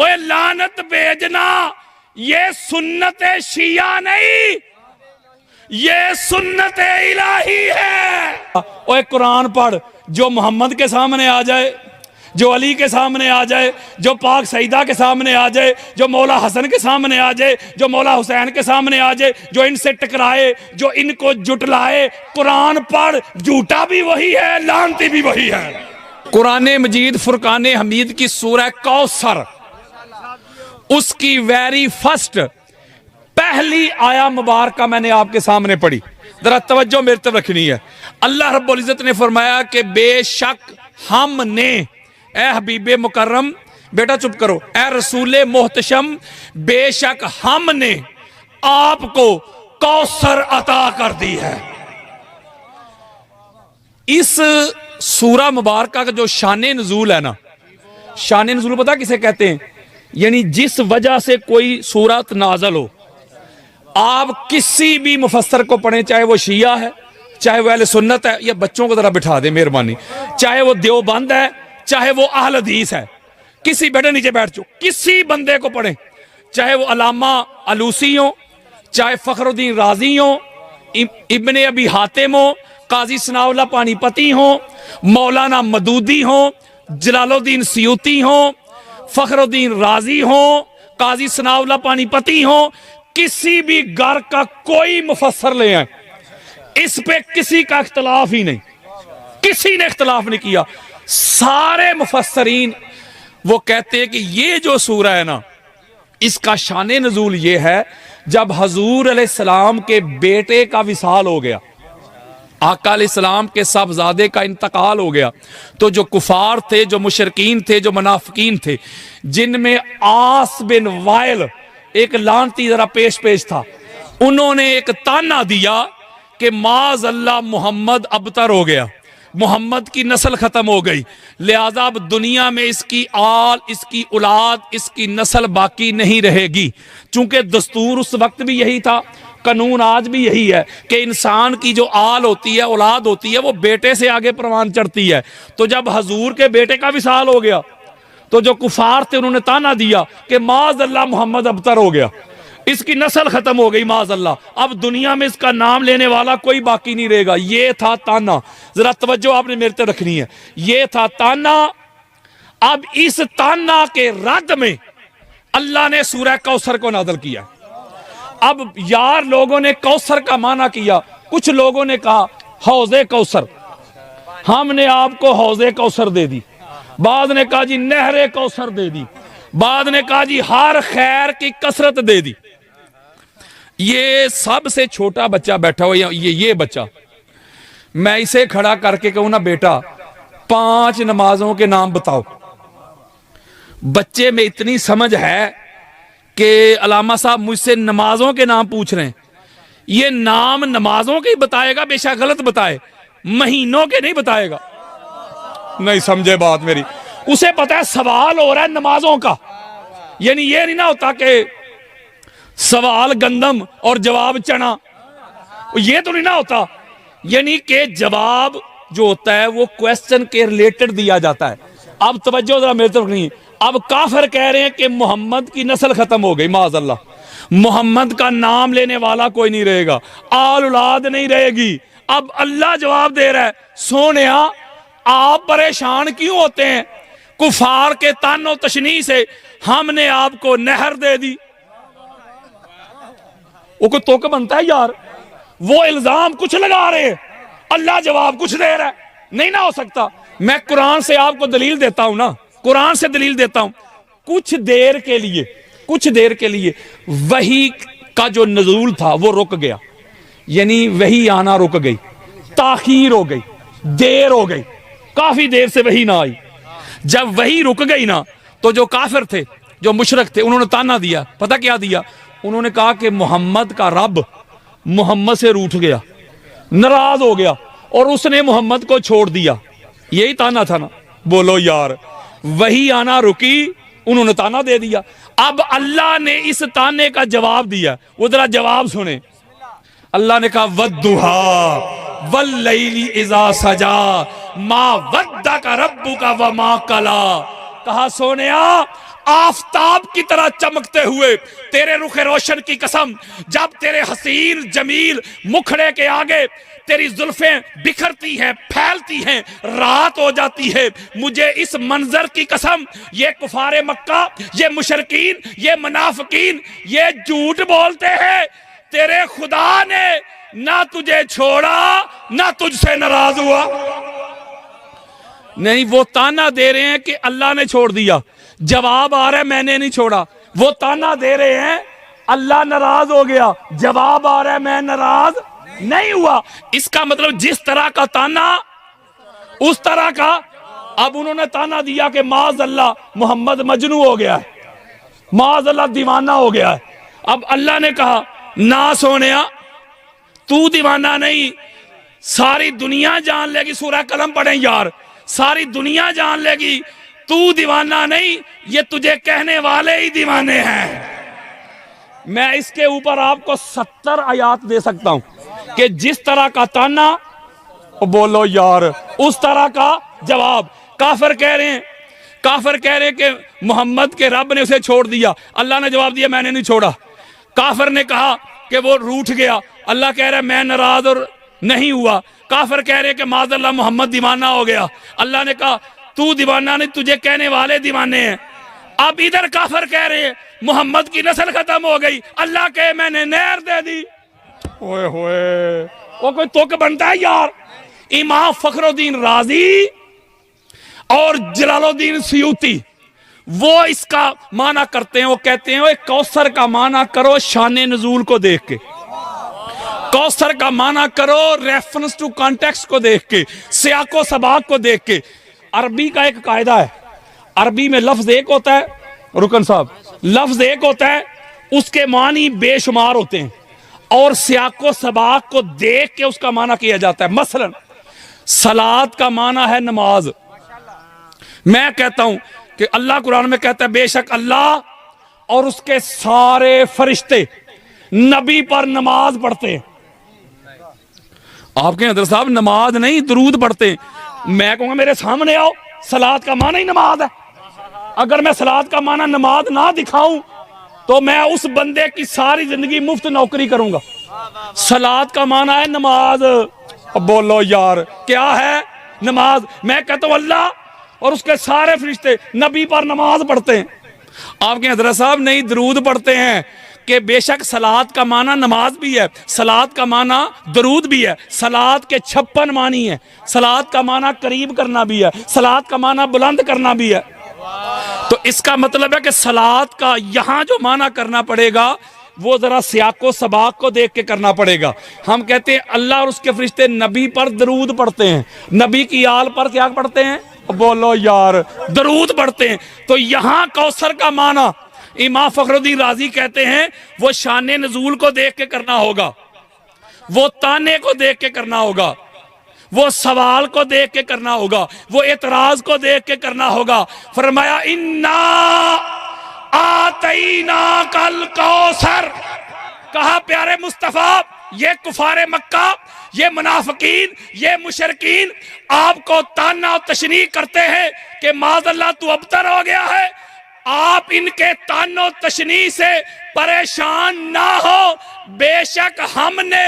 ओए लानत भेजना, ये सुन्नत शिया नहीं, ये सुन्नत इलाही है। ओए कुरान पढ़, जो मोहम्मद के सामने आ जाए, जो अली के सामने आ जाए, जो पाक सईदा के सामने आ जाए, जो मौला हसन के सामने आ जाए, जो मौला हुसैन के सामने आ जाए, जो इनसे टकराए, जो इनको जुटलाए, कुरान पढ़, झूठा भी वही है, लानती भी वही है। कुरान मजीद फुरकान हमीद की सूरह कौसर, उसकी वेरी फर्स्ट पहली आया मुबारका मैंने आपके सामने पढ़ी, जरा तवज्जो मेरी तरफ रखनी है। अल्लाह रब्बुल इज्जत ने फरमाया कि बेशक हमने, ए हबीबे मुकर्रम, बेटा चुप करो, ए रसूले मोहतशम, बेशक हमने आपको कौसर अता कर दी है। इस सूरा मुबारका का जो शान नुज़ूल है ना, शान नुज़ूल पता किसे कहते हैं? यानी जिस वजह से कोई सूरत नाज़िल हो, आप किसी भी मुफस्सर को पढ़ें, चाहे वो शिया है, चाहे वो अहले सुन्नत है, या बच्चों को जरा बिठा दे मेहरबानी, चाहे वो देवबंद है, चाहे वो अहल हदीस है, किसी बेटे नीचे बैठ जाओ, किसी बंदे को पढ़ें, चाहे वो अलामा अलूसी हो, चाहे फखरुद्दीन राजी हो, इब्ने अबी हातिम हो, काजी सनाउल्लाह पानीपती हो, मौलाना मदूदी हो, जलालुद्दीन सियूती हो, फखरुद्दीन राजी हो, काजी सनाउल्लाह पानीपती हो, किसी भी घर का कोई मुफस्सर ले आए, इस पे किसी का इख्तलाफ ही नहीं, किसी ने इख्तलाफ नहीं किया। सारे मुफस्सरीन वो कहते हैं कि ये जो सूरा है ना, इसका शान नुज़ूल ये है, जब हजूर अलैहिस्सलाम के बेटे का विसाल हो गया, आका अलैहिस्सलाम के साहबजादे का इंतकाल हो गया, तो जो कुफार थे, जो मुशरकीन थे, जो मुनाफिकीन थे, जिनमें आस बिन वाइल एक लानती जरा पेश था, उन्होंने एक ताना दिया कि माज़ अल्लाह मोहम्मद अबतर हो गया, मोहम्मद की नस्ल खत्म हो गई, लिहाजा अब दुनिया में इसकी आल, इसकी औलाद, इसकी नस्ल बाकी नहीं रहेगी। चूंकि दस्तूर उस वक्त भी यही था, कानून आज भी यही है कि इंसान की जो आल होती है, औलाद होती है, वो बेटे से आगे परवान चढ़ती है। तो जब हजूर के बेटे का विसाल हो गया, तो जो कुफार थे उन्होंने ताना दिया कि माज़ अल्लाह मोहम्मद अबतर हो गया, इसकी नस्ल खत्म हो गई, माज़ अल्लाह, अब दुनिया में इसका नाम लेने वाला कोई बाकी नहीं रहेगा। ये था ताना, जरा तवज्जो आपने मेरे तरफ रखनी है, ये था ताना। अब इस ताना के रद्द में अल्लाह ने सूरह कौसर को नाज़िल किया। अब यार लोगों ने कौसर का माना किया, कुछ लोगों ने कहा हौज़े कौसर, हमने आपको हौज़े कौसर दे दी, बाद ने कहा जी नहरे कौसर दे दी, बाद ने कहा जी हर खैर की कसरत दे दी। ये सबसे छोटा बच्चा बैठा हुआ, ये बच्चा, मैं इसे खड़ा करके कहूं ना, बेटा 5 नमाजों के नाम बताओ, बच्चे में इतनी समझ है कि अलामा साहब मुझसे नमाजों के नाम पूछ रहे हैं, ये नाम नमाजों के ही बताएगा, बेशक गलत बताए, महीनों के नहीं बताएगा। नहीं समझे बात मेरी, उसे पता है सवाल हो रहा है नमाजों का, यानी ये नहीं ना होता कि सवाल गंदम और जवाब चना, ये तो नहीं ना होता, यानी कि जवाब जो होता है वो क्वेश्चन के रिलेटेड दिया जाता है। अब तवज्जो जरा मेरी तरफ नहीं, अब काफिर कह रहे हैं कि मोहम्मद की नस्ल खत्म हो गई, माज़ अल्लाह, मोहम्मद का नाम लेने वाला कोई नहीं रहेगा, आल औलाद नहीं रहेगी। अब अल्लाह जवाब दे रहा है, सोनिया आप परेशान क्यों होते हैं, कुफार के तानो तशनी से हमने आपको नहर दे दी। वो कोई तोक बनता है यार, वो इल्जाम कुछ लगा रहे हैं, अल्लाह जवाब कुछ दे रहा है, नहीं ना हो सकता। मैं कुरान से आपको दलील देता हूं ना, कुरान से दलील देता हूं। कुछ देर के लिए वही का जो नज़ूल था वो रुक गया, यानी वही आना रुक गई, ताखीर हो गई, देर हो गई, काफी देर से वही ना आई। जब वही रुक गई ना, तो जो काफिर थे, जो मुशरक थे, उन्होंने ताना दिया। पता क्या दिया? उन्होंने कहा कि मोहम्मद का रब मोहम्मद से रूठ गया, नाराज हो गया और उसने मोहम्मद को छोड़ दिया। यही ताना था ना। बोलो यार, वही आना रुकी, उन्होंने ताना दे दिया। अब अल्लाह ने इस ताने का जवाब दिया, वो जरा जवाब सुने। अल्लाह ने कहा वद्दुहा वल्लैली इज़ा सजा मा वद्दका रब्बुका व मा कला। कहा सोनिया आफताब की तरह चमकते हुए तेरे रुखे रोशन की कसम, जब तेरे हसीन जमील मुखड़े के आगे तेरी जुल्फें बिखरती हैं, फैलती हैं, रात हो जाती है, मुझे इस मंजर की कसम, ये कुफारे मक्का, ये मुशरकीन, ये मुनाफिकीन, ये झूठ बोलते हैं, तेरे खुदा ने ना तुझे छोड़ा ना तुझसे नाराज हुआ। नहीं, वो ताना दे रहे हैं कि अल्लाह ने छोड़ दिया, जवाब आ रहा है मैंने नहीं छोड़ा। वो ताना दे रहे हैं अल्लाह नाराज हो गया, जवाब आ रहा है मैं नाराज नहीं हुआ। इसका मतलब जिस तरह का ताना उस तरह का। अब उन्होंने ताना दिया कि माज अल्लाह मोहम्मद मजनू हो गया है, माज अल्लाह दीवाना हो गया है। अब अल्लाह ने कहा ना सोनिया, तू दीवाना नहीं, सारी दुनिया जान लेगी। सूरह कलम पढ़े यार, सारी दुनिया जान लेगी तू दीवाना नहीं, ये तुझे कहने वाले ही दीवाने हैं। मैं इसके ऊपर आपको 70 आयात दे सकता हूं कि जिस तरह का ताना बोलो यार, उस तरह का जवाब। काफिर कह रहे हैं, काफिर कह रहे हैं कि मोहम्मद के रब ने उसे छोड़ दिया, अल्लाह ने जवाब दिया मैंने नहीं छोड़ा। काफिर ने कहा कि वो रूठ गया, अल्लाह कह रहा है मैं नाराज और नहीं हुआ। काफिर कह रहे हैं कि माज़अल्लाह मोहम्मद दीवाना हो गया, अल्लाह ने कहा तू दीवाना नहीं, तुझे कहने वाले दीवाने हैं। अब इधर काफिर कह रहे हैं मोहम्मद की नस्ल खत्म हो गई, अल्लाह कहे मैंने नहर दे दी। ओए होए, वो कोई तुक बनता है यार। इमाम फखरुद्दीन राजी और जलालुद्दीन सयूती वो इसका माना करते हैं, वो कहते हैं कौसर का माना करो शाने नजूल को देख के, कौसर का माना करो रेफरेंस टू कॉन्टेक्स्ट को देख के, सियाको सबाक को देख के। अरबी का एक कायदा है, अरबी में लफ्ज एक होता है, रुकन साहब, लफ्ज एक होता है, उसके मानी बेशुमार होते हैं और सियाको सबाक को देख के उसका माना किया जाता है। मसलन सलात का माना है नमाज। मैं कहता हूं कि अल्लाह कुरान में कहता है बेशक अल्लाह और उसके सारे फरिश्ते नबी पर नमाज पढ़ते हैं। आपके हजरत साहब नमाज नहीं दरूद पढ़ते हैं। मैं कहूंगा मेरे सामने आओ, सलात का माना ही नमाज है। अगर मैं सलात का माना नमाज ना दिखाऊं तो मैं उस बंदे की सारी जिंदगी मुफ्त नौकरी करूंगा। सलात का माना है नमाज। अब बोलो यार क्या है नमाज? मैं कहता हूं अल्लाह और उसके सारे फरिश्ते नबी पर नमाज पढ़ते हैं। आपके हजरत साहब नहीं दरूद पढ़ते हैं कि बेशक सलात का माना नमाज भी है, सलात का माना दरूद भी है, सलात के 56 मानी है, सलात का माना करीब करना भी है, सलात का माना बुलंद करना भी है। तो इसका मतलब है कि सलात का यहां जो माना करना पड़ेगा वो जरा सियाको सबाक को देख के करना पड़ेगा। हम कहते हैं अल्लाह और उसके फरिश्ते नबी पर दरूद पढ़ते हैं, नबी की आल पर क्या पढ़ते हैं? बोलो यार दरूद पढ़ते हैं। तो यहां कौसर का माना इमाम फखरुद्दीन राजी कहते हैं वो शाने नजूल को देख के करना होगा, वो ताने को देख के करना होगा, वो सवाल को देख के करना होगा, वो एतराज को देख के करना होगा। फरमाया इन्ना आतईना कल कौसर। कहा प्यारे मुस्तफा ये कुफारे मक्का, ये मुनाफिकीन, ये मुशरकीन आपको ताना और तशनीह करते हैं कि माज़अल्लाह तू अबतर हो गया है। आप इनके तानो तशनीह से परेशान ना हो, बेशक हमने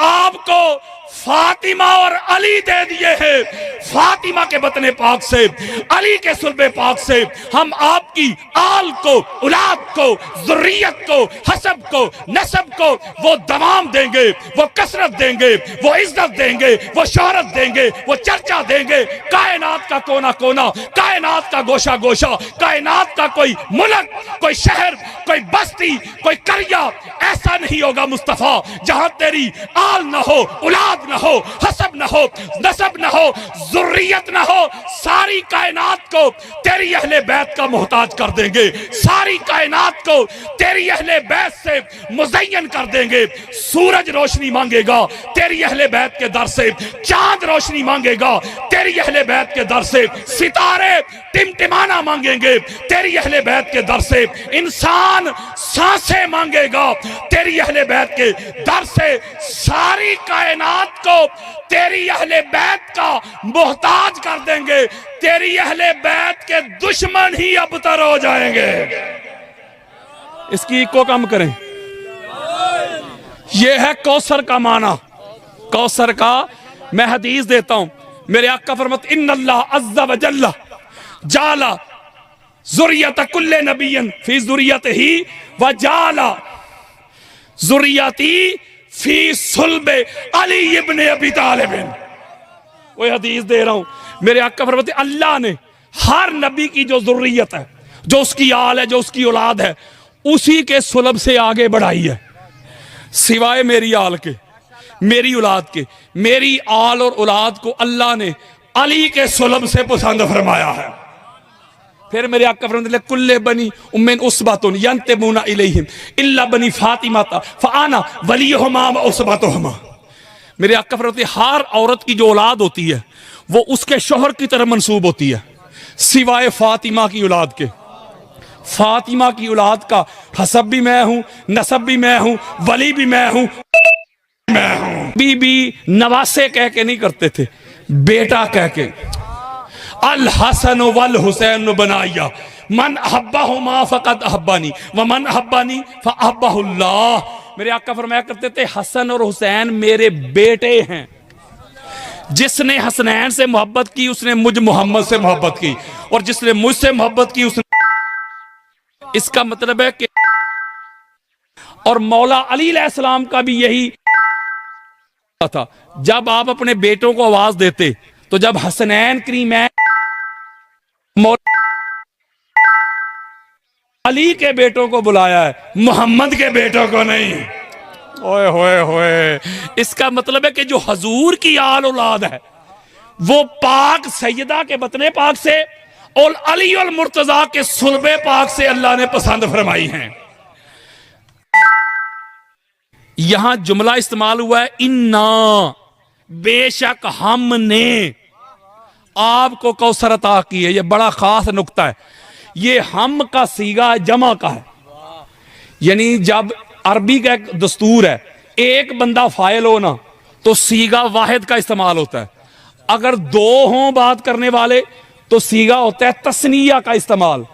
आपको फातिमा और अली दे दिए हैं। फातिमा के बतने पाक से, अली के सुल्बे पाक से हम आपकी आल को, औलाद को, ज़ुर्रियत को, हसब को, नसब को वो दमाम देंगे, वो कसरत देंगे, वो इज्जत देंगे, वो शोहरत देंगे, वो चर्चा देंगे। कायनात का कोना कोना, कायनात का गोशा गोशा, कायनात का कोई मुल्क, कोई शहर, कोई बस्ती, कोई करिया ऐसा नहीं होगा मुस्तफा जहां तेरी आल ना हो, औलाद ना हो, हसब ना हो, नसब ना हो, ज़ुर्रियत ना हो। सारी कायनात को तेरी अहले बैत का मोहताज कर देंगे, सारी कायनात को तेरी अहले बैत से मुज़य्यन कर देंगे। सूरज रोशनी मांगेगा तेरी अहले बैत के दर से, चांद रोशनी मांगेगा तेरी अहले बैत के दर से, सितारे टिमटिमाना मांगेंगे तेरी अहले बैत के दर से, इंसान सांसें मांगेगा तेरी अहले बैत के दर से। सारी कायनात औलाद को तेरी अहले बैत का मोहताज कर देंगे, तेरी अहले बैत के दुश्मन ही अबतर हो जाएंगे। इसकी को कम करें। यह है कौसर का माना। कौसर का मैं हदीस देता हूं, मेरे आका फरमाते इन्नल्लाह अज़्ज़ा व जल्ला जाला ज़ुर्रियत कुल्ले नबिय्यन फी ज़ुर्रियतिही व जाला ज़ुर्रियती फी सुल्बे अली इब्ने अबी तालिब। वो हदीस दे रहा हूं, मेरे आका फरमाते अल्लाह ने हर नबी की जो ज़ुर्रियत है, जो उसकी आल है, जो उसकी औलाद है, उसी के सुलब से आगे बढ़ाई है, सिवाय मेरी आल के, मेरी औलाद के। मेरी आल और औलाद को अल्लाह ने अली के सुलब से पसंद फरमाया है। फिर मेरे आका फरमाते कुल्ले बनी उम्मिन उसबतुन यंतमुना इलैहिम इल्ला बनी फातिमा फआना वलियुहुमा व उसबतुहुमा। मेरे आका फरमाते हर औरत की जो औलाद होती है वो उसके शोहर की तरफ मंसूब होती है, सिवाय फातिमा की औलाद के। फातिमा की औलाद का हसब भी मैं हूं, नसब भी मैं हूं, वली भी मैं हूं, मैं हूं। बीबी नवासे कह के नहीं करते थे, बेटा कह के। अल हसन वल हुसैन बनाया मन अहब्बाहुमा फकद अहब्बानी व मन अहब्बानी फअहब्बाहुल्लाह। मेरे आका फरमाया करते थे हसन और हुसैन मेरे बेटे हैं, जिसने हसनैन से मोहब्बत की उसने मुझ मोहम्मद से मोहब्बत की, और जिसने मुझसे मोहब्बत की उसने। इसका मतलब है कि और मौला अली अलैहिस्सलाम का भी यही था। जब आप अपने बेटों को आवाज देते तो जब हसनैन करीमैन मौला अली के बेटों को बुलाया है, मोहम्मद के बेटों को नहीं। ओए होए होए, इसका मतलब है कि जो हजूर की आल औलाद है वो पाक सैयदा के बतने पाक से और अली और मुर्तजा के सुल्बे पाक से अल्लाह ने पसंद फरमाई हैं। यहां जुमला इस्तेमाल हुआ है इन्ना, बेशक हमने आपको कौसर अता की है। यह बड़ा खास नुक्ता है। ये हम का सीगा जमा का है, यानी जब अरबी का एक दस्तूर है, एक बंदा फाइल हो ना तो सीगा वाहिद का इस्तेमाल होता है। अगर दो हों बात करने वाले तो सीगा होता है तस्निया का इस्तेमाल।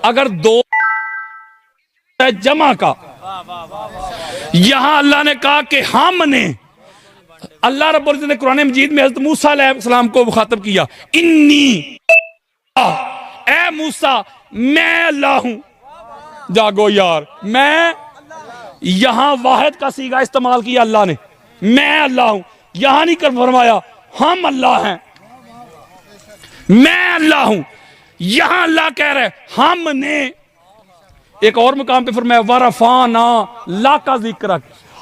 अगर दो जमा का। यहां अल्लाह ने कहा कि हमने, अल्लाह रब्बुल इज्जत ने कुरान मजीद में हज़रत मूसा अलैहिस्सलाम को मुखातब किया, इन्नी, ए मूसा मैं अल्लाह हूं। जागो यार, मैं, यहां वाहिद का सीगा इस्तेमाल किया अल्लाह ने, मैं अल्लाह हूं। यहां नहीं कर फरमाया हम अल्लाह हैं, मैं अल्लाह हूं। यहां अल्लाह कह रहे हमने। एक और मुकाम पे फरमाया वरफाना ला का जिक्र,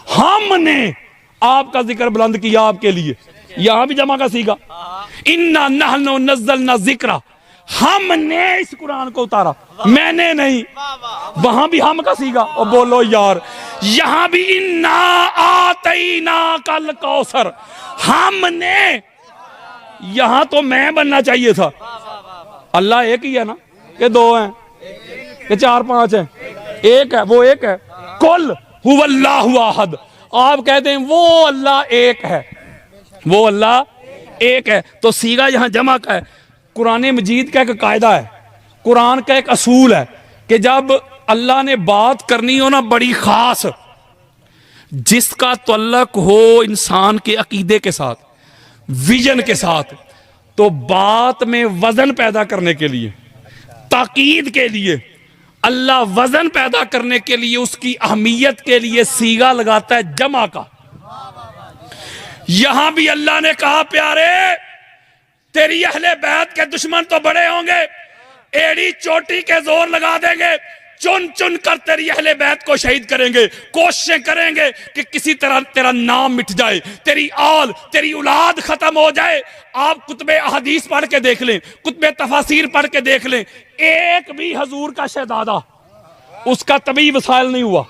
हमने आपका जिक्र बुलंद किया आपके लिए। यहां भी जमा का सीगा, इन्ना नहनु नज़्ज़लना ज़िक्रा, हमने इस कुरान को उतारा, मैंने नहीं। वहां भी हम का सीगा। और बोलो यार, यहां भी इन्ना आतैना कल कौसर, हमने। यहां तो मैं बनना चाहिए था। अल्लाह एक ही है ना, ये दो हैं, ये चार पांच हैं, एक है, वो एक है। कुल हुवल्लाहु अहद, आप कहते हैं वो अल्लाह एक है, वो अल्लाह एक है। तो सीगा यहां जमा का है। कुरान मजीद का एक कायदा है, कुरान का एक असूल है कि जब अल्लाह ने बात करनी हो ना बड़ी खास, जिसका तल्लुक हो इंसान के अकीदे के साथ, विजन के साथ, तो बात में वजन पैदा करने के लिए, ताकीद के लिए, अल्लाह वजन पैदा करने के लिए, उसकी अहमियत के लिए सीगा लगाता है जमा का। यहां भी अल्लाह ने कहा प्यारे तेरी अहले बैत के दुश्मन तो बड़े होंगे, एड़ी चोटी के जोर लगा देंगे, चुन चुन कर तेरी अहले बैत को शहीद करेंगे, कोशिशें करेंगे कि किसी तरह तेरा नाम मिट जाए, तेरी आल, तेरी औलाद खत्म हो जाए। आप कुतुबे अहदीस पढ़ के देख लें, कुतुबे तफासीर पढ़ के देख लें, एक भी हजूर का शहजादा उसका तबी वसाल नहीं हुआ,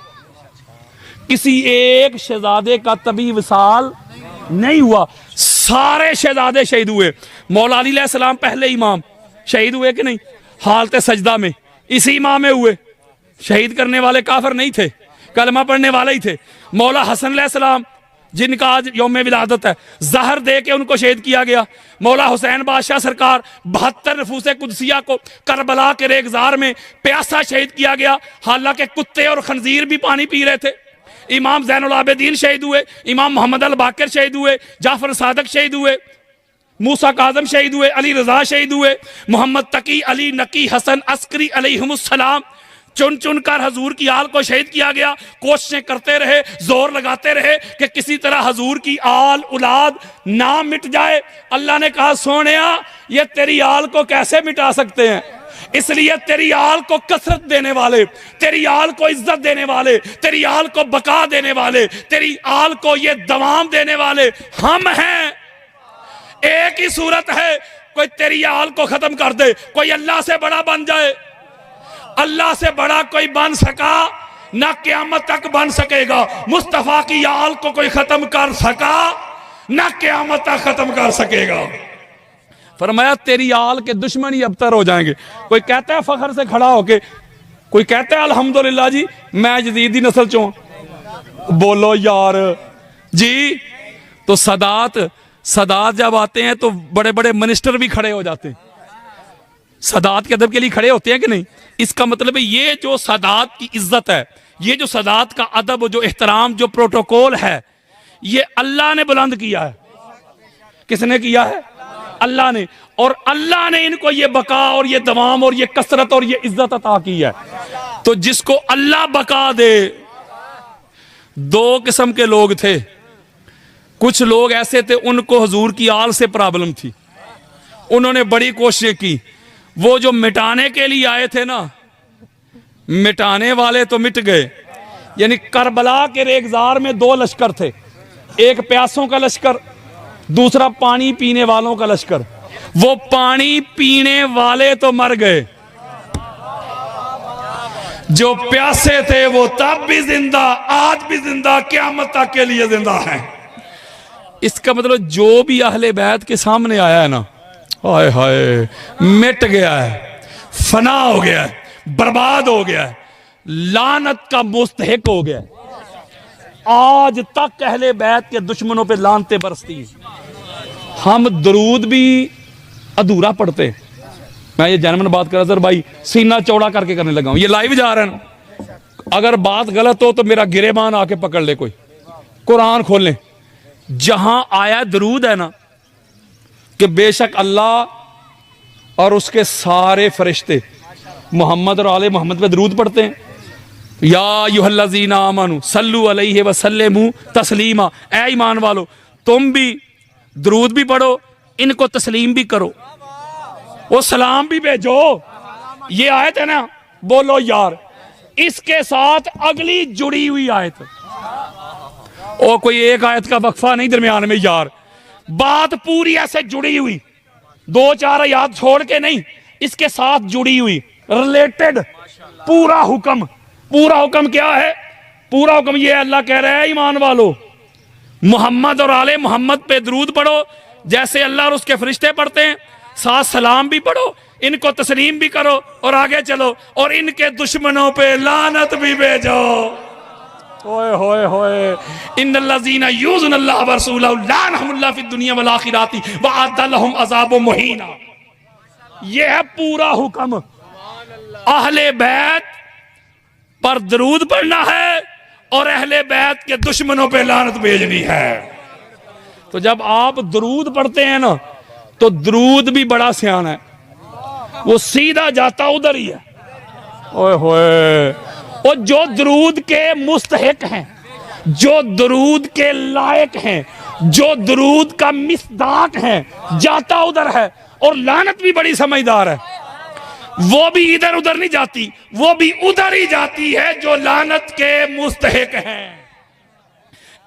किसी एक शहजादे का तबी वसाल नहीं हुआ, सारे शहजादे शहीद हुए। मौला अली अलैहिस्सलाम पहले इमाम शहीद हुए कि नहीं? हालत सजदा में इसी इमाम में हुए। शहीद करने वाले काफिर नहीं थे, कलमा पढ़ने वाले ही थे। मौला हसन अलैहिस्सलाम जिनका आज यौम विलादत है, जहर दे के उनको शहीद किया गया। मौला हुसैन बादशाह सरकार 72 नफूसे कुदसिया को करबला के रेगजार में प्यासा शहीद किया गया, हालांकि कुत्ते और खंजीर भी पानी पी रहे थे। इमाम ज़ैनुल आबिदीन शहीद हुए, इमाम मोहम्मद अल बाकिर शहीद हुए, जाफर सादक शहीद हुए, मूसा काज़म शहीद हुए, अली रजा शहीद हुए, मोहम्मद तकी, अली नकी, हसन अस्करी अलैहिमुस्सलाम चुन चुन कर हजूर की आल को शहीद किया गया। कोशिशें करते रहे, जोर लगाते रहे कि किसी तरह हजूर की आल औलाद ना मिट जाए। अल्लाह ने कहा सोनिया ये तेरी आल को कैसे मिटा सकते हैं, इसलिए तेरी आल को कसरत देने वाले, तेरी आल को इज्जत देने वाले, तेरी आल को बका देने वाले, तेरी आल को ये दवाम देने वाले हम हैं। एक ही सूरत है, कोई तेरी आल को खत्म कर दे, कोई अल्लाह से बड़ा बन जाए। अल्लाह से बड़ा कोई बन सका ना क़यामत तक बन सकेगा। मुस्तफा की आल को कोई खत्म कर सका ना क़यामत तक खत्म कर सकेगा। फरमाया तेरी आल के दुश्मन ही अबतर हो जाएंगे। कोई कहता है फखर से खड़ा होके, कोई कहता है अल्हम्दुलिल्लाह जी मैं यजीद दी नस्ल चों, बोलो यार जी। तो सदात जब आते हैं तो बड़े बड़े मिनिस्टर भी खड़े हो जाते हैं, सदात के अदब के लिए खड़े होते हैं कि नहीं। इसका मतलब है ये जो सदात की इज्जत है, ये जो सदात का अदब, जो एहतराम, जो प्रोटोकॉल है, ये अल्लाह ने बुलंद किया है। किसने किया है? अल्लाह ने। और अल्लाह ने इनको ये बका और ये दवाम और ये कसरत और ये इज्जत अता की है। तो जिसको अल्लाह बका दे, दो किस्म के लोग थे। कुछ लोग ऐसे थे उनको हुजूर की आल से प्रॉब्लम थी, उन्होंने बड़ी कोशिश की। वो जो मिटाने के लिए आए थे ना, मिटाने वाले तो मिट गए। यानी करबला के रेगजार में दो लश्कर थे, एक प्यासों का लश्कर, दूसरा पानी पीने वालों का लश्कर। वो पानी पीने वाले तो मर गए, जो प्यासे थे वो तब भी जिंदा, आज भी जिंदा, क़यामत तक के लिए जिंदा है। इसका मतलब जो भी अहले बैत के सामने आया है ना, हाय हाय मिट गया है, फना हो गया है, बर्बाद हो गया है, लानत का मुस्तहिक हो गया है। आज तक अहले बैत के दुश्मनों पे लानते बरसती हैं। हम दरूद भी अधूरा पढ़ते हैं। मैं ये जनमन बात कर रहा सर भाई, सीना चौड़ा करके करने लगा हूं, ये लाइव जा रहा है ना। अगर बात गलत हो तो मेरा गिरेबान आके पकड़ ले, कोई कुरान खोल ले, जहां आया दरूद है ना कि बेशक अल्लाह और उसके सारे फरिश्ते मोहम्मद और आले मोहम्मद पे दरूद पढ़ते हैं। या अय्युहल्लज़ीना आमनू सल्लु अलैहि व सल्लिमू तस्लीमा, ऐ ईमान वालो तुम भी दरूद भी पढ़ो, इनको तस्लीम भी करो, वो सलाम भी भेजो। ये आयत है ना, बोलो यार, इसके साथ अगली जुड़ी हुई आयत, और कोई एक आयत का वक्फा नहीं दरमियान में यार, बात पूरी ऐसे जुड़ी हुई, दो चार आयत छोड़ के नहीं, इसके साथ जुड़ी हुई, रिलेटेड पूरा हुक्म। पूरा हुक्म क्या है? पूरा हुक्म ये अल्लाह कह रहा है ईमान वालो मोहम्मद और आले मोहम्मद पे दरूद पढ़ो जैसे अल्लाह और उसके फरिश्ते पढ़ते हैं, साथ सलाम भी पढ़ो, इनको तस्लीम भी करो, और आगे चलो और इनके दुश्मनों पे लानत भी भेजो। ओए होए होए, इन्नल्लज़ीना यूज़ुनल्लाह व रसूलहु लानहुमुल्लाह फिद दुनिया वल आखिरति व अअद्द लहुम अज़ाबुम मुहीना। ये है पूरा हुक्म। अहले बैत पर दरूद पढ़ना है और अहले बैत के दुश्मनों पे लानत भेजनी है। तो जब आप दरूद पढ़ते हैं ना, तो दरूद भी बड़ा सियाना है, वो सीधा जाता उधर ही है। ओए होए, और जो दरूद के मुस्तहिक हैं, जो दरूद के लायक हैं, जो दरूद का मिसदाक है, जाता उधर है। और लानत भी बड़ी समझदार है, वो भी इधर उधर नहीं जाती, वो भी उधर ही जाती है जो लानत के मुस्तहिक हैं।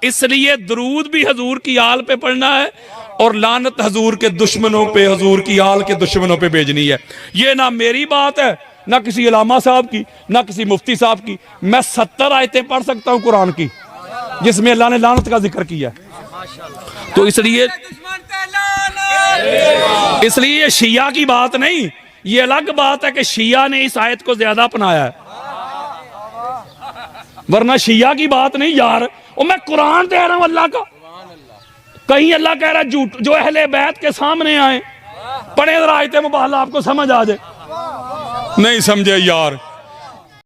इसलिए दरूद भी हजूर की आल पे पढ़ना है और लानत हजूर के दुश्मनों पे, हजूर की आल के दुश्मनों पे भेजनी है। ये ना मेरी बात है, ना किसी अलामा साहब की, ना किसी मुफ्ती साहब की। मैं 70 आयतें पढ़ सकता हूं कुरान की जिसमें अल्लाह ने लानत का जिक्र किया। तो इसलिए ये शिया की बात नहीं, ये अलग बात है कि शिया ने इस आयत को ज्यादा अपनाया है। वरना शिया की बात नहीं यार, वो मैं कुरान दे रहा हूं अल्लाह का। कहीं अल्लाह कह रहा है झूठ जो अहले बैत के सामने आए, पढ़े जरा आयते मुबाला आपको समझ आ जाए। नहीं समझे यार।